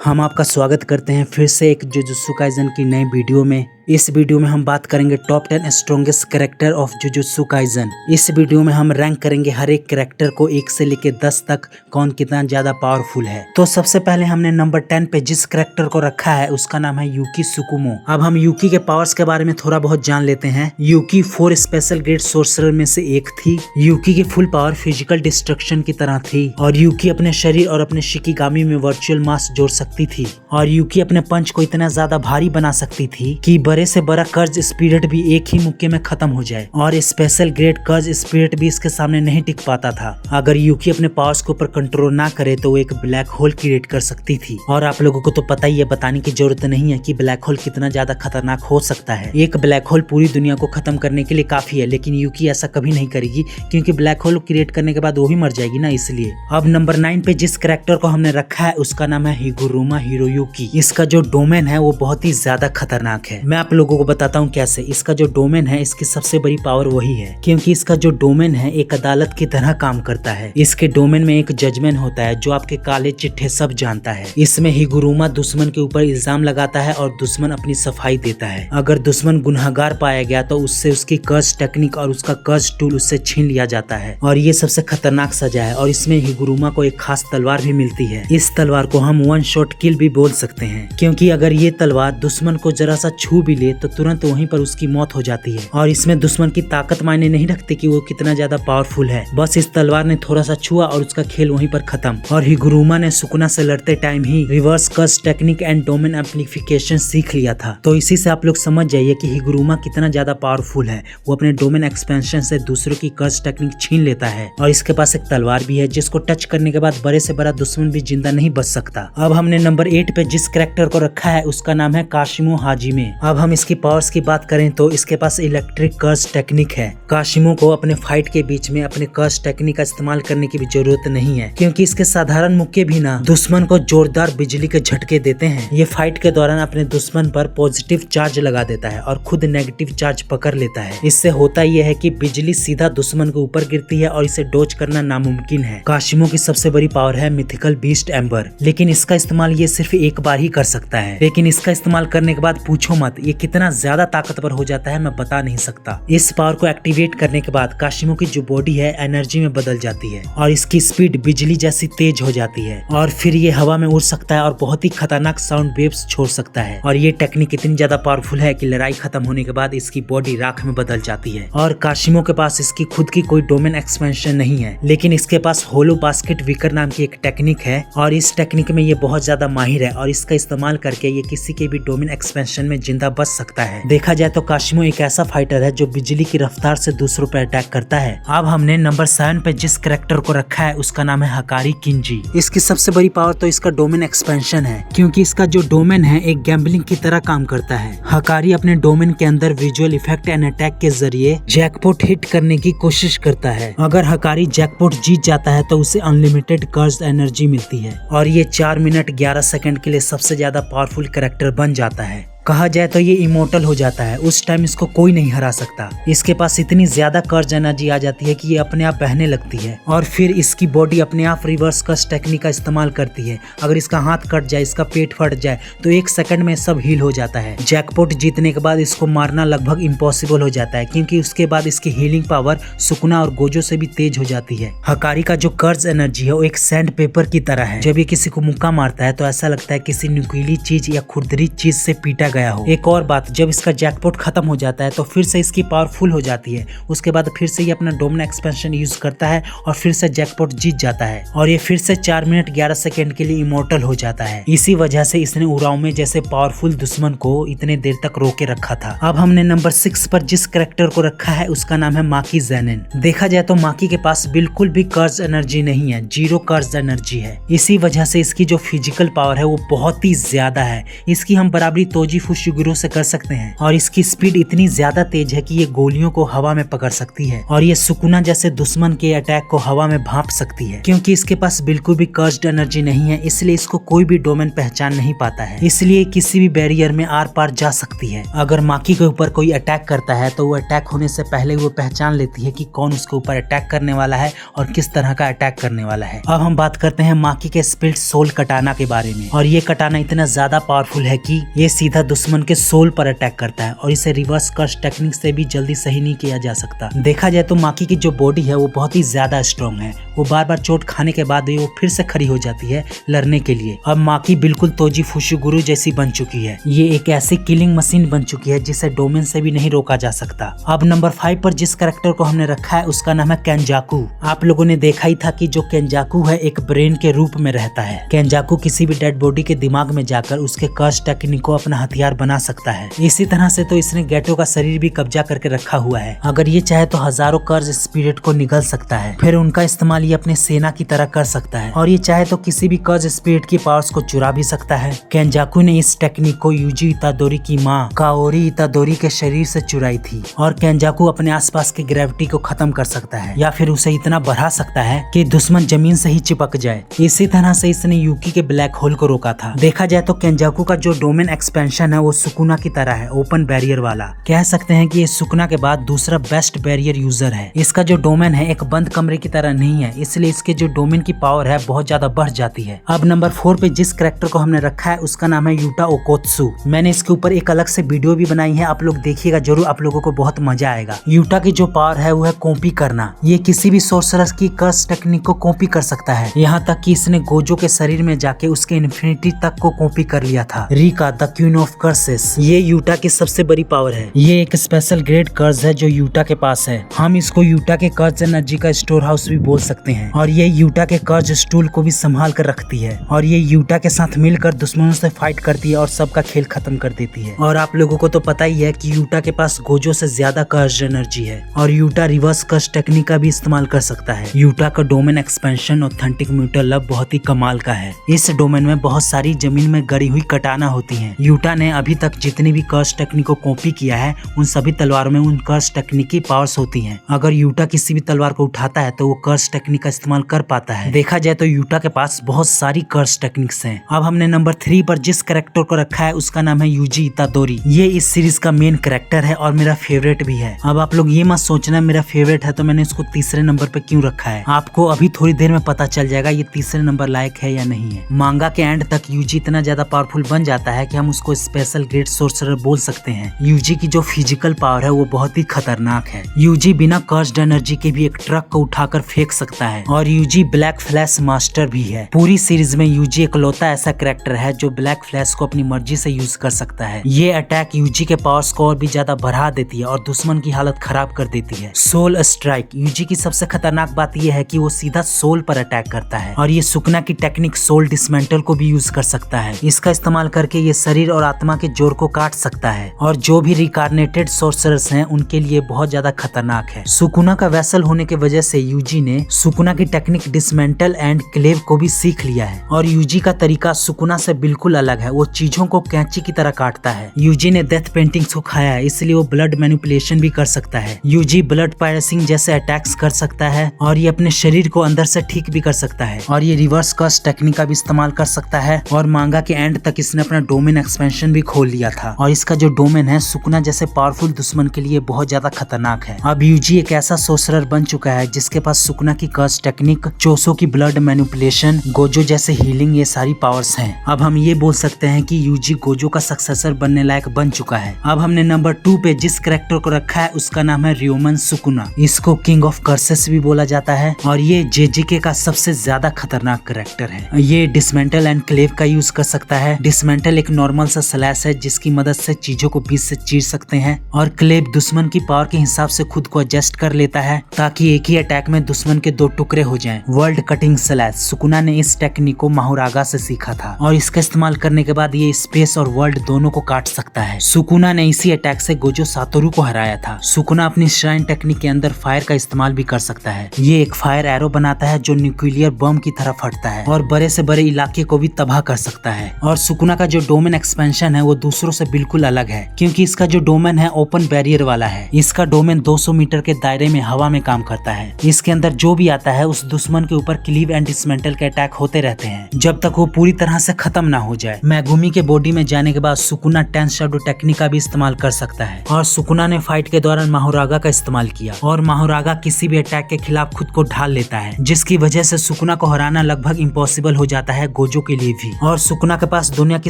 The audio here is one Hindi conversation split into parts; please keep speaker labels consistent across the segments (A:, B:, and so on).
A: हम आपका स्वागत करते हैं फिर से एक जुजुत्सु काइजन की नई वीडियो में। इस वीडियो में हम बात करेंगे top 10 strongest character of Jujutsu Kaisen. इस वीडियो में हम रैंक करेंगे हर एक कैरेक्टर को 1 से लेकर 10 तक, कौन कितना ज्यादा पावरफुल है। तो सबसे पहले हमने नंबर 10 पे जिस कैरेक्टर को रखा है उसका नाम है यूकी सुकुमो। अब हम यूकी के पावर्स के बारे में थोड़ा बहुत जान लेते हैं। यूकी 4 स्पेशल ग्रेड सोर्सरर में से एक थी। यूकी की फुल पावर फिजिकल डिस्ट्रक्शन की तरह थी और यूकी अपने शरीर और अपने शिकिगामी में वर्चुअल मास जोड़ सकती थी और यूकी अपने पंच को इतना ज्यादा भारी बना सकती थी कि बड़े से बड़ा कर्ज स्पिरिट भी एक ही मुक्के में खत्म हो जाए और स्पेशल ग्रेड कर्ज स्पिरिट भी इसके सामने नहीं टिक पाता था। अगर यूकी अपने पावर्स के ऊपर कंट्रोल ना करे तो वो एक ब्लैक होल क्रिएट कर सकती थी और आप लोगों को तो पता ही है, बताने की जरूरत नहीं है कि ब्लैक होल कितना ज्यादा खतरनाक हो सकता है। एक ब्लैक होल पूरी दुनिया को खत्म करने के लिए काफी है, लेकिन यूकी ऐसा कभी नहीं करेगी क्योंकि ब्लैक होल क्रिएट करने के बाद वो भी मर जाएगी ना, इसलिए। अब नंबर 9 पे जिस कैरेक्टर को हमने रखा है उसका नाम है हिगुरुमा हिरोयुकी। इसका जो डोमेन है वो बहुत ही ज्यादा खतरनाक है। मैं आप लोगों को बताता हूँ कैसे। इसका जो डोमेन है, इसकी सबसे बड़ी पावर वही है क्योंकि इसका जो डोमेन है एक अदालत की तरह काम करता है। इसके डोमेन में एक जजमेंट होता है जो आपके काले चिट्ठे सब जानता है। इसमें हिगुरुमा दुश्मन के ऊपर इल्जाम लगाता है और दुश्मन अपनी सफाई देता है। अगर दुश्मन गुनहगार पाया गया तो उससे उसकी कर्ज टेक्निक और उसका कर्ज टूल उससे छीन लिया जाता है और ये सबसे खतरनाक सजा है। और इसमें हिगुरुमा को एक खास तलवार भी मिलती है। इस तलवार को हम 1 शॉट किल भी बोल सकते हैं क्योंकि अगर ये तलवार दुश्मन को जरा सा छू भी ले तो तुरंत वहीं पर उसकी मौत हो जाती है। और इसमें दुश्मन की ताकत मायने नहीं रखती कि वो कितना ज्यादा पावरफुल है, बस इस तलवार ने थोड़ा सा छुआ और उसका खेल वहीं पर खत्म। और हिगुरुमा ने सुकुना से लड़ते टाइम ही रिवर्स कर्ज टेक्निक एंड डोमेन एम्प्लीफिकेशन सीख लिया था। तो इसी से आप लोग समझ जाइए कि हिगुरुमा कितना ज्यादा पावरफुल है। वो अपने डोमेन एक्सपेंशन से दूसरों की कर्ज टेक्निक छीन लेता है और इसके पास एक तलवार भी है जिसको टच करने के बाद बड़े से बड़ा दुश्मन भी जिंदा नहीं बच सकता। अब हमने नंबर 8 पे जिस कैरेक्टर को रखा है उसका नाम है काशिमो हाजिमे। अब हम इसकी पावर्स की बात करें तो इसके पास इलेक्ट्रिक कर्ज टेक्निक है। काशिमो को अपने फाइट के बीच में अपने कर्ज टेक्निक का इस्तेमाल करने की भी जरूरत नहीं है क्योंकि इसके साधारण मुक्के भी ना दुश्मन को जोरदार बिजली के झटके देते हैं। ये फाइट के दौरान अपने दुश्मन पर पॉजिटिव चार्ज लगा देता है और खुद नेगेटिव चार्ज पकड़ लेता है। इससे होता यह है कि बिजली सीधा दुश्मन के ऊपर गिरती है और इसे डॉज करना नामुमकिन है। काशिमो की सबसे बड़ी पावर है मिथिकल बीस्ट एम्बर, लेकिन इसका इस्तेमाल ये सिर्फ एक बार ही कर सकता है। लेकिन इसका इस्तेमाल करने के बाद पूछो मत ये कितना ज्यादा ताकतवर हो जाता है, मैं बता नहीं सकता। इस पावर को एक्टिवेट करने के बाद काशिमो की जो बॉडी है एनर्जी में बदल जाती है और इसकी स्पीड बिजली जैसी तेज हो जाती है और फिर ये हवा में उड़ सकता है और बहुत ही खतरनाक साउंड वेव्स छोड़ सकता है। और ये टेक्निक इतनी ज्यादा पावरफुल है कि लड़ाई खत्म होने के बाद इसकी बॉडी राख में बदल जाती है। और काशिमो के पास इसकी खुद की कोई डोमेन एक्सपेंशन नहीं है, लेकिन इसके पास होलो बास्केट विकर नाम की एक टेक्निक है और इस टेक्निक में ये बहुत ज्यादा माहिर है और इसका इस्तेमाल करके ये किसी के भी डोमेन एक्सपेंशन में जिंदा बच सकता है। देखा जाए तो काशिमो एक ऐसा फाइटर है जो बिजली की रफ्तार से दूसरों पर अटैक करता है। अब हमने नंबर 7 पे जिस कैरेक्टर को रखा है उसका नाम है हकारी किंजी। इसकी सबसे बड़ी पावर तो इसका डोमेन एक्सपेंशन है क्योंकि इसका जो डोमेन है एक गैम्बलिंग की तरह काम करता है। हकारी अपने डोमेन के अंदर विजुअल इफेक्ट एंड अटैक के जरिए जैकपॉट हिट करने की कोशिश करता है। अगर हकारी जैकपॉट जीत जाता है तो उसे अनलिमिटेड कर्ज एनर्जी मिलती है और ये 4 मिनट 11 सेकंड के लिए सबसे ज्यादा पावरफुल कैरेक्टर बन जाता है। कहा जाए तो ये इमोर्टल हो जाता है, उस टाइम इसको कोई नहीं हरा सकता। इसके पास इतनी ज्यादा कर्ज एनर्जी आ जाती है कि ये अपने आप बहने लगती है और फिर इसकी बॉडी अपने आप रिवर्स कर्ज टेक्निक का इस्तेमाल करती है। अगर इसका हाथ कट जाए, इसका पेट फट जाए तो 1 सेकंड में सब हील हो जाता है। जैकपॉट जीतने के बाद इसको मारना लगभग इम्पॉसिबल हो जाता है क्योंकि उसके बाद इसकी हीलिंग पावर सुकुना और गोजो से भी तेज हो जाती है। हकारी का जो कर्ज एनर्जी है वो एक सैंड पेपर की तरह है। जब ये किसी को मुक्का मारता है तो ऐसा लगता है किसी नुकीली चीज या खुरदरी चीज से पीटा गया हो। एक और बात, जब इसका जैकपॉट खत्म हो जाता है तो फिर से इसकी पावर फुल हो जाती है। उसके बाद फिर से ये अपना डोमेन एक्सपेंशन यूज करता है और फिर से जैकपॉट जीत जाता है और ये फिर से 4 मिनट 11 सेकंड के लिए इमोर्टल हो जाता है। इसी वजह से इसने उराओमे जैसे पावरफुल दुश्मन को इतने देर तक रोके रखा था। अब हमने नंबर 6 पर जिस कैरेक्टर को रखा है उसका नाम है माकी ज़ेनिन। देखा जाए तो माकी के पास बिल्कुल भी कर्ज एनर्जी नहीं है, 0 कर्ज एनर्जी है। इसी वजह से इसकी जो फिजिकल पावर है वो बहुत ही ज्यादा है। इसकी हम बराबरी तोजी फुशिगुरो से कर सकते हैं और इसकी स्पीड इतनी ज्यादा तेज है कि ये गोलियों को हवा में पकड़ सकती है और ये सुकुना जैसे दुश्मन के अटैक को हवा में भांप सकती है। क्योंकि इसके पास बिल्कुल भी कर्स्ड एनर्जी नहीं है, इसलिए इसको कोई भी डोमेन पहचान नहीं पाता है, इसलिए किसी भी बैरियर में आर पार जा सकती है। अगर माकी के ऊपर कोई अटैक करता है तो वो अटैक होने से पहले वो पहचान लेती है कि कौन उसके ऊपर अटैक करने वाला है और किस तरह का अटैक करने वाला है। अब हम बात करते हैं माकी के स्पिरिट सोल कटाना के बारे में। और ये कटाना इतना ज्यादा पावरफुल है कि ये सीधा दुश्मन के सोल पर अटैक करता है और इसे रिवर्स कर्स टेक्निक से भी जल्दी सही नहीं किया जा सकता। देखा जाए तो माकी की जो बॉडी है वो बहुत ही ज्यादा स्ट्रॉन्ग है। वो बार बार चोट खाने के बाद भी वो फिर से खड़ी हो जाती है लड़ने के लिए। अब माकी बिल्कुल तोजी फुशिगुरो जैसी बन चुकी है। ये एक ऐसी किलिंग मशीन बन चुकी है जिसे डोमेन से भी नहीं रोका जा सकता। अब नंबर 5 पर जिस कैरेक्टर को हमने रखा है उसका नाम है केंजाकू। आप लोगों ने देखा ही था कि जो केंजाकू है एक ब्रेन के रूप में रहता है। केंजाकू किसी भी डेड बॉडी के दिमाग में जाकर उसके कर्स टेक्निक को अपना हथियार बना सकता है। इसी तरह से तो इसने गेटो का शरीर भी कब्जा करके रखा हुआ है। अगर ये चाहे तो हजारों कर्स स्पिरिट को निगल सकता है, फिर उनका इस्तेमाल ये अपने सेना की तरह कर सकता है और ये चाहे तो किसी भी कर्स स्पिरिट की पावर्स को चुरा भी सकता है। केंजाकू ने इस टेक्निक को यूजी इतादोरी की माँ काओरी इतादोरी के शरीर से चुराई थी और केंजाकू अपने आसपास की ग्रेविटी को खत्म कर सकता है या फिर उसे इतना बढ़ा सकता है कि दुश्मन जमीन से ही चिपक जाए। इसी तरह से इसने यूकी के ब्लैक होल को रोका था। देखा जाए तो केंजाकू का जो डोमेन एक्सपेंशन है वो सुकुना की तरह है, ओपन बैरियर वाला। कह सकते हैं कि ये सुकुना के बाद दूसरा बेस्ट बैरियर यूजर है। इसका जो डोमेन है एक बंद कमरे की तरह नहीं है, इसलिए इसके जो डोमेन की पावर है बहुत ज्यादा बढ़ जाती है। अब नंबर 4 पे जिस कैरेक्टर को हमने रखा है उसका नाम है यूटा ओकोत्सु। मैंने इसके ऊपर एक अलग से वीडियो भी बनाई है, आप लोग देखिएगा जरूर, आप लोगों को बहुत मजा आएगा। यूटा की जो पावर है वो है कॉपी करना। ये किसी भी सोर्सरर की कर्स टेक्निक को कॉपी कर सकता है, यहाँ तक कि इसने गोजो के शरीर में जाके उसके इन्फिनिटी तक को कॉपी कर लिया था। Rica the queen of curses, ये यूटा की सबसे बड़ी पावर है। ये एक स्पेशल ग्रेड कर्स है जो यूटा के पास है। हम इसको यूटा के कर्स एनर्जी का स्टोर हाउस भी बोल सकते हैं और ये यूटा के कर्स स्टूल को भी संभाल कर रखती है और ये यूटा के साथ मिलकर दुश्मनों से फाइट करती है और सबका खेल खत्म कर देती है। और आप लोगों को तो पता ही है कि यूटा के पास गोजो से ज्यादा कर्स एनर्जी है और यूटा रिवर्स कर्स टेक्निक का भी इस्तेमाल कर सकता है। यूटा का domain expansion authentic mutual love बहुत ही कमाल का है। इस डोमेन में बहुत सारी जमीन में गड़ी हुई कटाना होती है। यूटा ने अभी तक जितनी भी कर्स टेक्निक को कॉपी किया है उन सभी तलवारों में उन कर्स टेक्निक की पावर्स होती हैं। अगर यूटा किसी भी तलवार को उठाता है तो वो कर्स टेक्निक का इस्तेमाल कर पाता है। देखा जाए तो यूटा के पास बहुत सारी कर्स टेक्निक्स हैं। अब हमने नंबर 3 पर जिस कैरेक्टर को रखा है उसका नाम है यूजी इतादोरी। ये इस सीरीज का मेन कैरेक्टर है और मेरा फेवरेट भी है। अब आप लोग ये मत सोचना मेरा फेवरेट है तो मैंने इसको तीसरे नंबर पे क्यों रखा है। आपको अभी थोड़ी देर में पता चल जाएगा ये तीसरे नंबर लायक है या नहीं है। मांगा के एंड तक यूजी इतना ज्यादा पावरफुल बन जाता है कि हम उसको स्पेशल ग्रेड सोर्सरर बोल सकते हैं। यूजी की जो फिजिकल पावर है वो बहुत ही खतरनाक है। यूजी बिना कर्स्ड एनर्जी के भी एक ट्रक को उठाकर फेंक सकता है और यूजी ब्लैक फ्लैश मास्टर भी है। पूरी सीरीज में यूजी इकलौता ऐसा कैरेक्टर है जो ब्लैक फ्लैश को अपनी मर्जी से यूज कर सकता है। ये अटैक यूजी के पावर्स को और भी ज्यादा बढ़ा देती है और दुश्मन की हालत खराब कर देती है। सोल स्ट्राइक, यूजी की सबसे खतरनाक बात यह है कि वो सीधा सोल पर अटैक करता है और ये सुकुना की टेक्निक सोल डिसमेंटल को भी यूज कर सकता है। इसका इस्तेमाल करके ये शरीर और आत्मा के जोड़ को काट सकता है और जो भी रिकार्नेटेड सोर्सरर्स हैं उनके लिए बहुत ज्यादा खतरनाक है। सुकुना का वैसल होने की वजह से यूजी ने सुकुना की टेक्निक डिसमेंटल एंड क्लेव को भी सीख लिया है और यूजी का तरीका सुकुना से बिल्कुल अलग है। वो चीजों को कैंची की तरह काटता है। यूजी ने डेथ पेंटिंग्स को खाया है इसलिए वो ब्लड मैनिपुलेशन भी कर सकता है। यूजी ब्लड पायरसिंग जैसे अटैक्स कर सकता है और ये अपने शरीर को अंदर से ठीक भी कर सकता है और ये रिवर्स कर्स टेक्निक का भी इस्तेमाल कर सकता है। और मांगा के एंड तक इसने अपना डोमेन एक्सपेंशन भी खोल लिया था और इसका जो डोमेन है सुकुना जैसे पावरफुल दुश्मन के लिए बहुत ज्यादा खतरनाक है। अब यूजी एक ऐसा सोर्सरर बन चुका है जिसके पास सुकुना की कर्स टेक्निक, चोसो की ब्लड मैनिपुलेशन, गोजो जैसे हीलिंग, ये सारी पावर्स हैं। अब हम ये बोल सकते हैं कि यूजी गोजो का सक्सेसर बनने लायक बन चुका है। अब हमने नंबर 2 पे जिस कैरेक्टर को रखा है उसका नाम है रियोमन सुकुना। इसको किंग ऑफ कर्सेस भी बोला जाता है और ये जेजेके का सबसे ज्यादा खतरनाक कैरेक्टर है। ये डिसमेंटल एंड क्लेव का यूज कर सकता है। डिसमेंटल एक नॉर्मल सा स्लैश है जिसकी मदद से चीजों को बीच से चीर सकते हैं और क्लेव दुश्मन की पावर के हिसाब से खुद को एडजस्ट कर लेता है ताकि एक ही अटैक में दुश्मन के 2 टुकड़े हो जाएं। वर्ल्ड कटिंग स्लैश, सुकुना ने इस टेक्निक को माहुरागा से सीखा था और इसका इस्तेमाल करने के बाद ये स्पेस और वर्ल्ड दोनों को काट सकता है। सुकुना ने इसी अटैक से गोजो सातोरू को हराया था। सुकुना अपनी श्राइन टेक्निक के अंदर फायर का इस्तेमाल भी कर सकता है। ये एक फायर एरो बनाता है जो न्यूक्लियर बम की तरह फटता है और बड़े से बड़े इलाके को भी तबाह कर सकता है। और सुकुना का जो डोमेन एक्सपेंशन दुश्मन है वो दूसरों से बिल्कुल अलग है, क्योंकि इसका जो डोमेन है ओपन बैरियर वाला है। इसका डोमेन 200 मीटर के दायरे में हवा में काम करता है। इसके अंदर जो भी आता है उस दुश्मन के ऊपर क्लीव एंड डिसमेंटल के अटैक होते रहते हैं जब तक वो पूरी तरह से खत्म ना हो जाए। मेगुमी के बॉडी में जाने के बाद सुकुना 10 शैडो टेक्निक का भी इस्तेमाल कर सकता है और सुकुना ने फाइट के दौरान माहुरागा का इस्तेमाल किया और माहुरागा किसी भी अटैक के खिलाफ खुद को ढाल लेता है, जिसकी वजह से सुकुना को हराना लगभग इम्पॉसिबल हो जाता है गोजो के लिए भी। और सुकुना के पास दुनिया की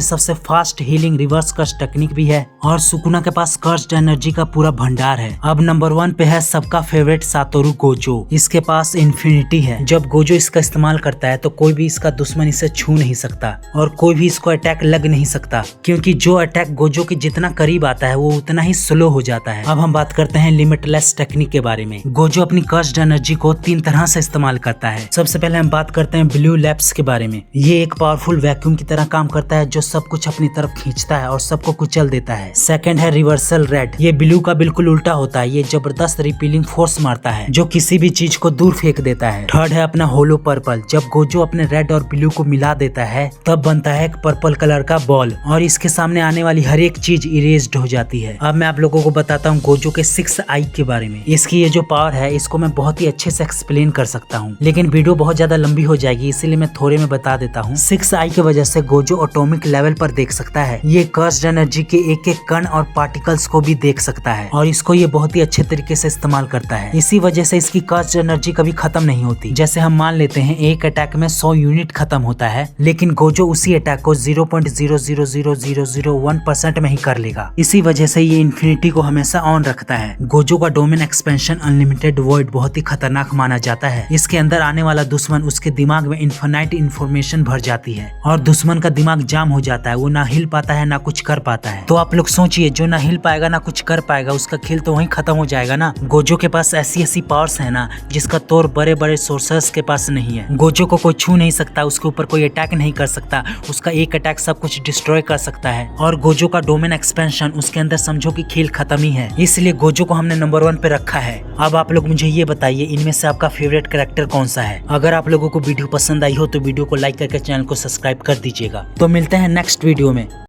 A: सबसे fast healing reverse curse technique भी है और सुकुना के पास कर्स्ड एनर्जी का पूरा भंडार है। अब नंबर 1 पे है सबका फेवरेट सातोरु गोजो। इसके पास इन्फिनिटी है। जब गोजो इसका इस्तेमाल करता है तो कोई भी इसका दुश्मन इसे छू नहीं सकता और कोई भी इसको अटैक लग नहीं सकता, क्योंकि जो अटैक गोजो के जितना करीब आता है वो उतना ही स्लो हो जाता है। अब हम बात करते हैं लिमिटलेस टेक्निक के बारे में। गोजो अपनी कर्स्ड एनर्जी को 3 तरह से इस्तेमाल करता है। सबसे पहले हम बात करते हैं ब्लू लैप्स के बारे में। ये एक पावरफुल वैक्यूम की तरह काम करता है जो सब कुछ अपनी तरफ खींचता है और सबको कुचल देता है। सेकंड है रिवर्सल रेड। ये ब्लू का बिल्कुल उल्टा होता है। ये जबरदस्त रिपीलिंग फोर्स मारता है जो किसी भी चीज को दूर फेंक देता है। थर्ड है अपना होलो पर्पल। जब गोजो अपने रेड और ब्लू को मिला देता है तब बनता है एक पर्पल कलर का बॉल और इसके सामने आने वाली हर एक चीज इरेज्ड हो जाती है। अब मैं आप लोगों को बताता हूँ गोजो के 6 आई के बारे में। इसकी ये जो पावर है इसको मैं बहुत ही अच्छे से एक्सप्लेन कर सकता हूँ, लेकिन वीडियो बहुत ज्यादा लंबी हो जाएगी, इसीलिए मैं थोड़े में बता देता हूँ। 6 आई की वजह से गोजो एटॉमिक लेवल पर देख सकता है। ये कर्स्ड एनर्जी के एक एक कण और पार्टिकल्स को भी देख सकता है और इसको ये बहुत ही अच्छे तरीके से इस्तेमाल करता है। इसी वजह से इसकी कर्स्ड एनर्जी कभी खत्म नहीं होती। जैसे हम मान लेते हैं एक अटैक में 100 यूनिट खत्म होता है, लेकिन गोजो उसी अटैक को 0.00001% में ही कर लेगा। इसी वजह से ये इन्फिनिटी को हमेशा ऑन रखता है। गोजो का डोमेन एक्सपेंशन अनलिमिटेड वॉइड बहुत ही खतरनाक माना जाता है। इसके अंदर आने वाला दुश्मन उसके दिमाग में इन्फिनाइट इन्फॉर्मेशन भर जाती है और दुश्मन का दिमाग जाम हो जाता है। वो ना हिल पाता है ना कुछ कर पाता है। तो आप लोग सोचिए, जो ना हिल पाएगा ना कुछ कर पाएगा उसका खेल तो वहीं खत्म हो जाएगा ना। गोजो के पास ऐसी पावर्स है ना जिसका तौर बड़े बड़े सोर्सर्स के पास नहीं है। गोजो को कोई छू नहीं सकता, उसके ऊपर कोई अटैक नहीं कर सकता, उसका एक अटैक सब कुछ डिस्ट्रॉय कर सकता है। और गोजो का डोमेन एक्सपेंशन उसके अंदर समझो कि खेल खत्म ही है, इसलिए गोजो को हमने नंबर 1 पे रखा है। अब आप लोग मुझे ये बताइए इनमें से आपका फेवरेट कैरेक्टर कौन सा है। अगर आप लोगों को वीडियो पसंद आई हो तो वीडियो को लाइक करके चैनल को सब्सक्राइब कर दीजिएगा। तो मिलते हैं नेक्स्ट वीडियो में।